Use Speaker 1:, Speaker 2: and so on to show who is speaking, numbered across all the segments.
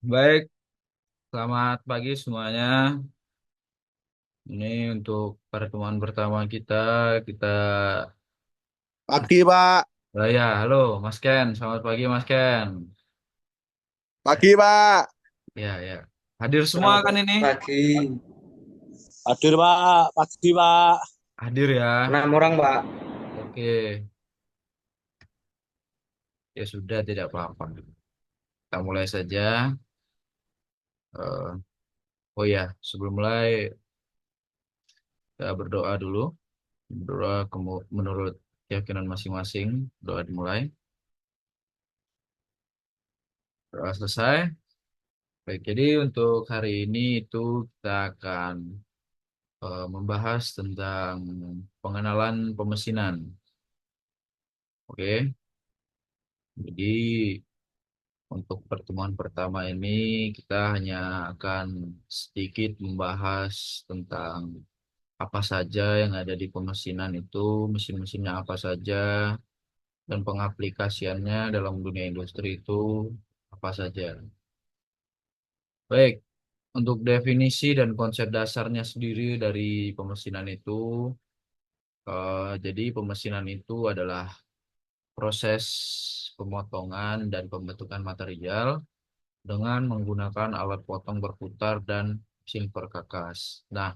Speaker 1: Baik, selamat pagi semuanya. Ini untuk pertemuan pertama kita. Kita,
Speaker 2: Pagi, Pak.
Speaker 1: ya, halo Mas Ken. Selamat pagi Mas Ken.
Speaker 2: Pagi, Pak.
Speaker 1: Ya, ya. Hadir semua
Speaker 3: Selamat
Speaker 1: kan ini?
Speaker 3: pagi.
Speaker 2: Hadir, Pak. Pagi, Pak.
Speaker 1: Hadir ya.
Speaker 3: 6 orang, Pak.
Speaker 1: Oke, ya sudah tidak apa-apa. Kita mulai saja. Eh, oh ya, sebelum mulai kita berdoa dulu. Berdoa menurut keyakinan masing-masing. Doa dimulai. Doa selesai. Baik, jadi untuk hari ini itu kita akan membahas tentang pengenalan pemesinan. Oke, jadi untuk pertemuan pertama ini kita hanya akan sedikit membahas tentang apa saja yang ada di pemesinan itu, mesin-mesinnya apa saja, dan pengaplikasiannya dalam dunia industri itu apa saja. Baik, untuk definisi dan konsep dasarnya sendiri dari pemesinan itu, jadi pemesinan itu adalah proses pemotongan dan pembentukan material dengan menggunakan alat potong berputar dan mesin perkakas. Nah,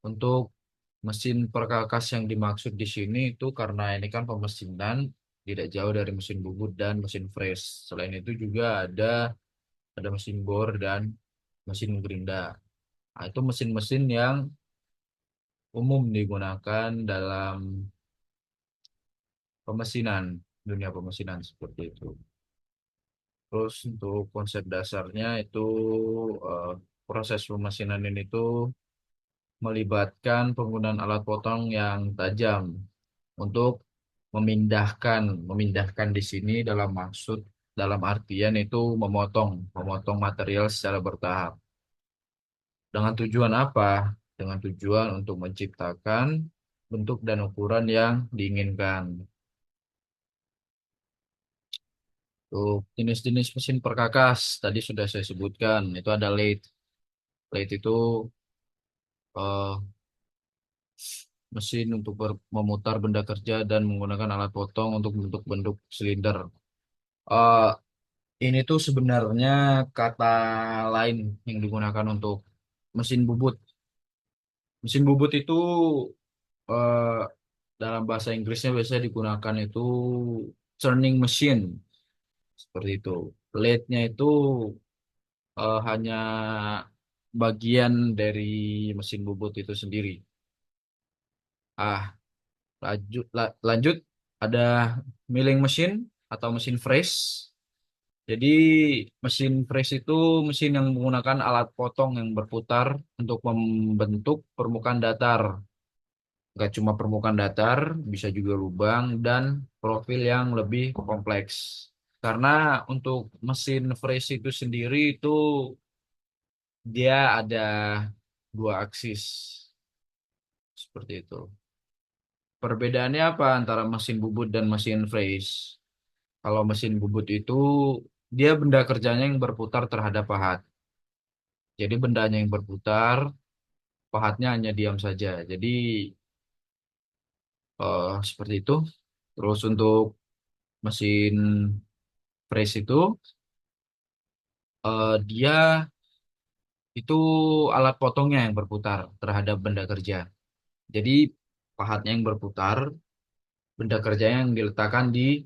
Speaker 1: untuk mesin perkakas yang dimaksud di sini itu karena ini kan pemesinan tidak jauh dari mesin bubut dan mesin freeze. Selain itu juga ada mesin bor dan mesin gerinda. Nah, itu mesin-mesin yang umum digunakan dalam pemesinan, dunia pemesinan seperti itu. Terus untuk konsep dasarnya itu eh, proses pemesinan ini tuh melibatkan penggunaan alat potong yang tajam untuk memindahkan di sini dalam artian itu memotong material secara bertahap. Dengan tujuan apa? Dengan tujuan untuk menciptakan bentuk dan ukuran yang diinginkan. Untuk jenis-jenis mesin perkakas tadi sudah saya sebutkan, itu ada lathe. Lathe itu eh, mesin untuk memutar benda kerja dan menggunakan alat potong untuk membentuk bentuk silinder. Eh, ini tuh sebenarnya kata lain yang digunakan untuk mesin bubut. Mesin bubut itu eh, dalam bahasa Inggrisnya biasanya digunakan itu turning machine seperti itu. Lathe-nya itu hanya bagian dari mesin bubut itu sendiri. Ah, lanjut ada milling machine atau mesin freeze. Jadi mesin freeze itu mesin yang menggunakan alat potong yang berputar untuk membentuk permukaan datar. Nggak cuma permukaan datar, bisa juga lubang dan profil yang lebih kompleks. Karena untuk mesin freeze itu sendiri itu dia ada dua aksis seperti itu. Perbedaannya apa antara mesin bubut dan mesin freeze? Kalau mesin bubut itu dia benda kerjanya yang berputar terhadap pahat. Jadi bendanya yang berputar, pahatnya hanya diam saja. Jadi seperti itu. Terus untuk mesin freeze itu dia itu alat potongnya yang berputar terhadap benda kerja. Jadi pahatnya yang berputar, benda kerjanya yang diletakkan di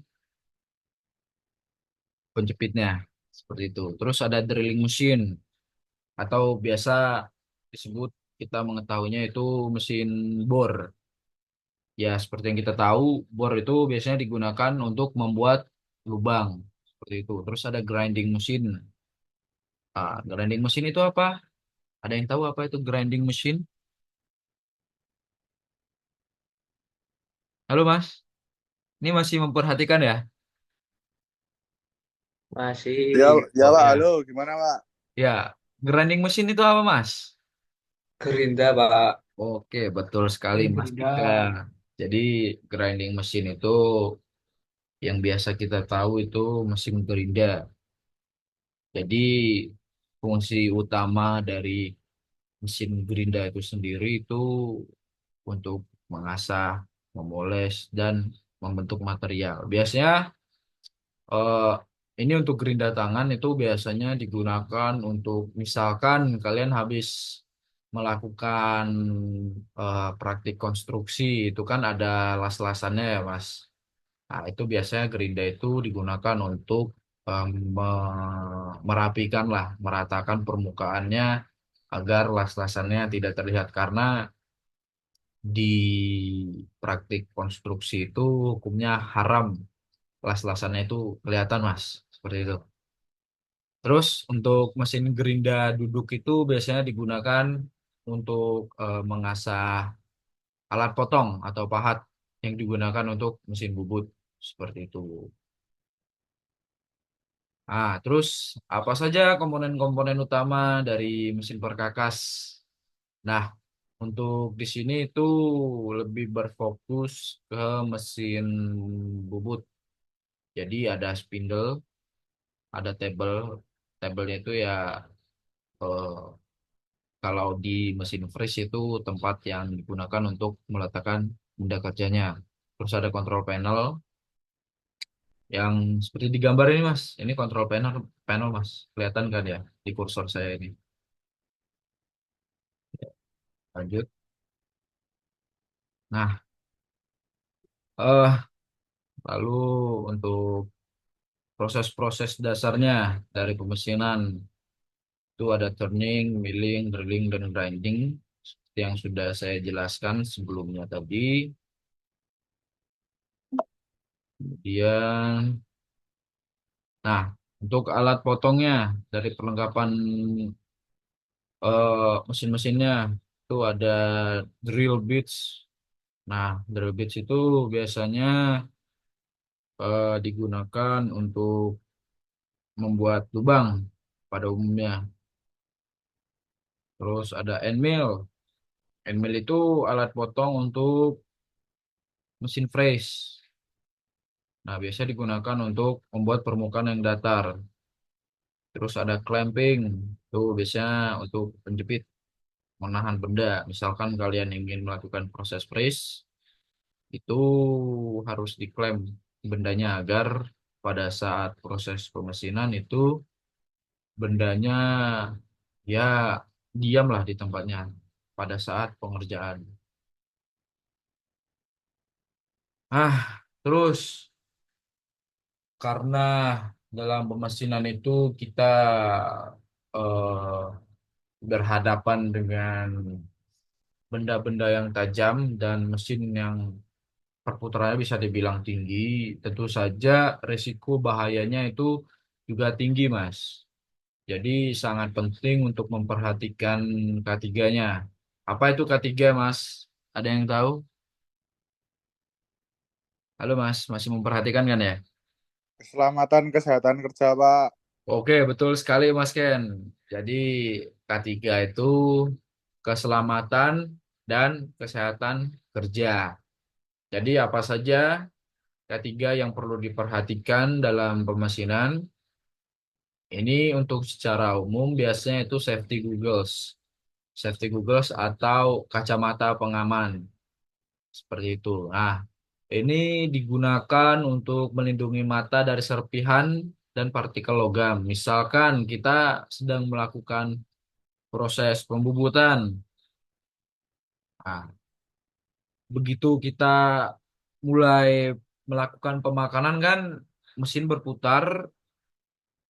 Speaker 1: penjepitnya. Seperti itu. Terus ada drilling machine atau biasa disebut kita mengetahuinya itu mesin bor. Ya, seperti yang kita tahu, bor itu biasanya digunakan untuk membuat lubang. Seperti itu. Terus ada grinding machine. Grinding machine itu apa? Ada yang tahu apa itu grinding machine? Halo Mas, ini masih memperhatikan ya?
Speaker 3: Masih
Speaker 2: Ya, ya,
Speaker 1: Oh
Speaker 2: Pak.
Speaker 1: ya,
Speaker 2: Halo, gimana, Pak?
Speaker 1: ya. Grinding machine itu apa Mas?
Speaker 3: gerinda, Pak.
Speaker 1: Oke, betul sekali
Speaker 3: Mesin
Speaker 1: Mas
Speaker 3: gerinda.
Speaker 1: Dika. Jadi grinding machine itu yang biasa kita tahu itu mesin gerinda. Jadi fungsi utama dari mesin gerinda itu sendiri itu untuk mengasah, memoles, dan membentuk material. Biasanya eh, ini untuk gerinda tangan itu biasanya digunakan untuk misalkan kalian habis melakukan praktik konstruksi itu kan ada las-lasannya ya Mas. Nah, itu biasanya gerinda itu digunakan untuk merapikan lah, meratakan permukaannya agar las-lasannya tidak terlihat karena di praktik konstruksi itu hukumnya haram las-lasannya itu kelihatan Mas, seperti itu. Terus untuk mesin gerinda duduk itu biasanya digunakan untuk mengasah alat potong atau pahat yang digunakan untuk mesin bubut seperti itu. Terus apa saja komponen-komponen utama dari mesin perkakas? Nah, untuk di sini itu lebih berfokus ke mesin bubut. Jadi ada spindle, ada tabel. Tabelnya itu ya eh, kalau di mesin freeze itu tempat yang digunakan untuk meletakkan benda kerjanya. Terus ada control panel yang seperti di gambar ini Mas. Ini control panel panel Mas. Kelihatan kan ya di kursor saya ini. Lanjut. Nah, eh lalu untuk proses-proses dasarnya dari pemesinan itu ada turning, milling, drilling, dan grinding seperti yang sudah saya jelaskan sebelumnya tadi. Kemudian, nah untuk alat potongnya dari perlengkapan mesin-mesinnya itu ada drill bits. Nah, drill bits itu biasanya digunakan untuk membuat lubang pada umumnya. Terus ada end mill. End mill itu alat potong untuk mesin freeze. Nah, biasa digunakan untuk membuat permukaan yang datar. Terus ada clamping. Itu biasanya untuk penjepit, menahan benda. Misalkan kalian ingin melakukan proses freeze, itu harus diklem bendanya agar pada saat proses pemesinan itu bendanya ya diamlah di tempatnya pada saat pengerjaan. Terus karena dalam pemesinan itu kita eh, berhadapan dengan benda-benda yang tajam dan mesin yang perputarannya bisa dibilang tinggi, tentu saja resiko bahayanya itu juga tinggi, Mas. Jadi sangat penting untuk memperhatikan K3-nya. Apa itu K3, Mas? Ada yang tahu? Halo, Mas. Masih memperhatikan kan ya?
Speaker 2: Keselamatan kesehatan kerja, Pak.
Speaker 1: Oke, betul sekali, Mas Ken. Jadi K3 itu keselamatan dan kesehatan kerja. Jadi apa saja K3 yang perlu diperhatikan dalam pemesinan? Ini untuk secara umum biasanya itu safety goggles. Safety goggles atau kacamata pengaman. Seperti itu. Nah, ini digunakan untuk melindungi mata dari serpihan dan partikel logam. Misalkan kita sedang melakukan proses pembubutan. Nah, begitu kita mulai melakukan pemakanan kan mesin berputar,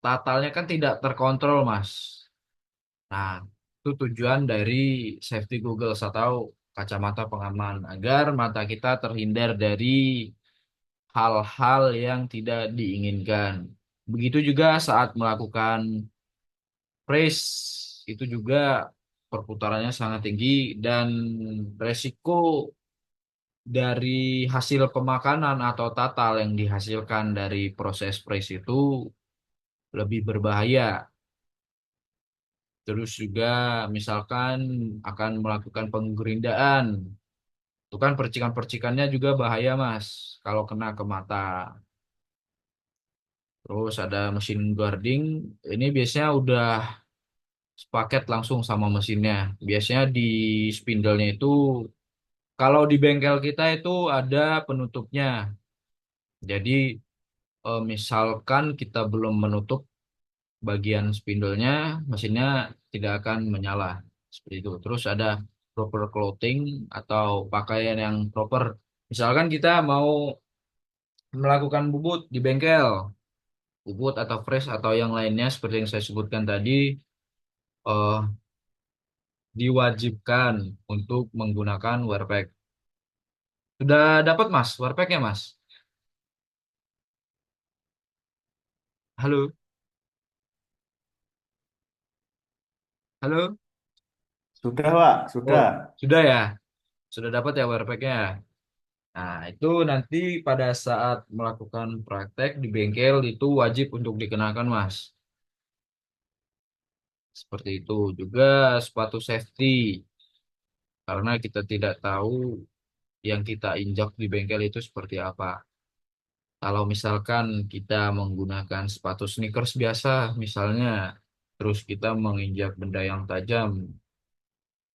Speaker 1: tatalnya kan tidak terkontrol, Mas. Nah, itu tujuan dari safety goggles atau kacamata pengaman agar mata kita terhindar dari hal-hal yang tidak diinginkan. Begitu juga saat melakukan press itu juga perputarannya sangat tinggi dan resiko dari hasil pemakanan atau tatal yang dihasilkan dari proses press itu lebih berbahaya. Terus juga misalkan akan melakukan penggerindaan. Itu kan percikan-percikannya juga bahaya, Mas, kalau kena ke mata. Terus ada mesin guarding. Ini biasanya udah sepaket langsung sama mesinnya. Biasanya di spindle-nya itu, kalau di bengkel kita itu ada penutupnya. Jadi misalkan kita belum menutup bagian spindle-nya, mesinnya tidak akan menyala. Seperti itu. Terus ada proper clothing atau pakaian yang proper. Misalkan kita mau melakukan bubut di bengkel, bubut atau fresh atau yang lainnya seperti yang saya sebutkan tadi, eh, diwajibkan untuk menggunakan wear pack. Sudah dapat Mas, wear pack-nya Mas? Halo, halo.
Speaker 4: Sudah, Pak,
Speaker 1: Oh,
Speaker 4: sudah.
Speaker 1: sudah ya? Sudah dapat ya wear pack-nya? Nah, itu nanti pada saat melakukan praktek di bengkel itu wajib untuk dikenakan, Mas. Seperti itu. Juga sepatu safety, karena kita tidak tahu yang kita injak di bengkel itu seperti apa. Kalau misalkan kita menggunakan sepatu sneakers biasa, misalnya, terus kita menginjak benda yang tajam,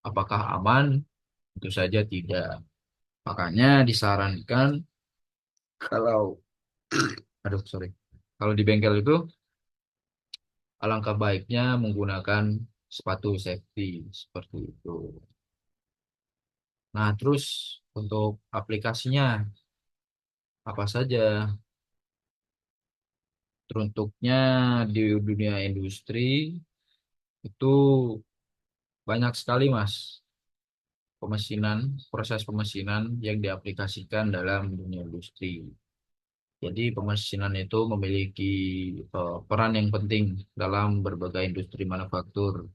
Speaker 1: apakah aman? Tentu saja tidak. Makanya disarankan kalau, aduh sorry, kalau di bengkel itu alangkah baiknya menggunakan sepatu safety seperti itu. Nah, terus untuk aplikasinya apa saja? Teruntuknya di dunia industri itu banyak sekali, Mas, pemesinan, proses pemesinan yang diaplikasikan dalam dunia industri. Jadi pemesinan itu memiliki peran yang penting dalam berbagai industri manufaktur,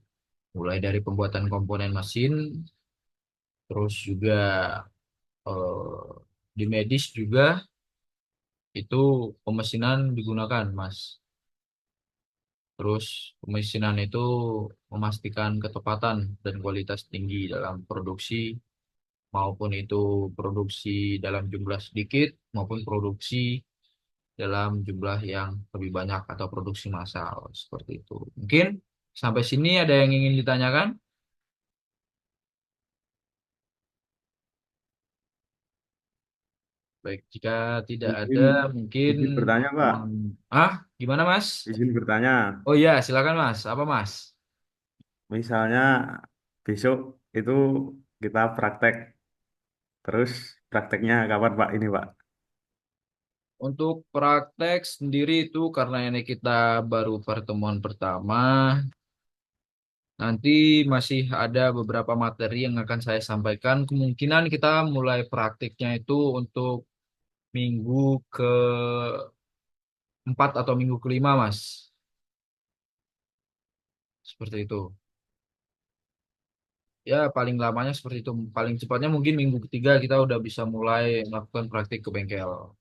Speaker 1: mulai dari pembuatan komponen mesin, terus juga di medis juga itu pemesinan digunakan, Mas. Terus pemesinan itu memastikan ketepatan dan kualitas tinggi dalam produksi, maupun itu produksi dalam jumlah sedikit, maupun produksi dalam jumlah yang lebih banyak atau produksi massal, seperti itu. Mungkin sampai sini ada yang ingin ditanyakan? Baik, jika tidak ada,
Speaker 4: Izin,
Speaker 1: mungkin
Speaker 4: izin bertanya, Pak.
Speaker 1: gimana, Mas?
Speaker 4: Izin bertanya.
Speaker 1: Oh iya, silakan Mas. Apa Mas?
Speaker 4: Misalnya besok itu kita praktek. Terus prakteknya kapan, Pak? Ini, Pak.
Speaker 1: Untuk praktek sendiri itu karena ini kita baru pertemuan pertama, nanti masih ada beberapa materi yang akan saya sampaikan. Kemungkinan kita mulai praktiknya itu untuk minggu keempat atau minggu kelima, Mas. Seperti itu. Ya, paling lamanya seperti itu. Paling cepatnya mungkin minggu ketiga kita udah bisa mulai melakukan praktik ke bengkel.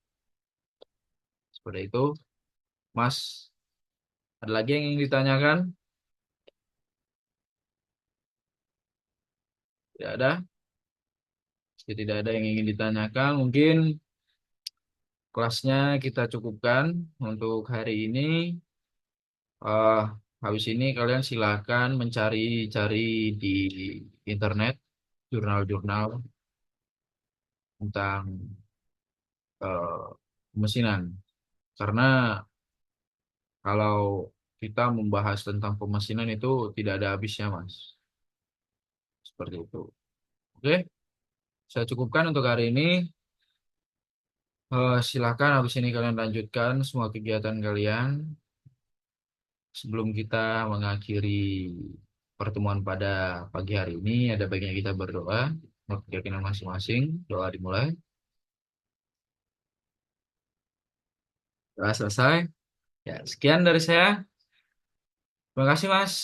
Speaker 1: Seperti itu. Mas, ada lagi yang ingin ditanyakan? Tidak ada? Jika tidak ada yang ingin ditanyakan, mungkin kelasnya kita cukupkan untuk hari ini. Eh, Habis ini kalian silakan mencari-cari di internet jurnal-jurnal tentang eh, pemesinan. Karena kalau kita membahas tentang pemesinan itu tidak ada habisnya, Mas. Seperti itu. Oke, saya cukupkan untuk hari ini. Silakan habis ini kalian lanjutkan semua kegiatan kalian. Sebelum kita mengakhiri pertemuan pada pagi hari ini, ada baiknya kita berdoa untuk keyakinan masing-masing. Doa dimulai. Doa selesai. Ya, sekian dari saya. Terima kasih, Mas.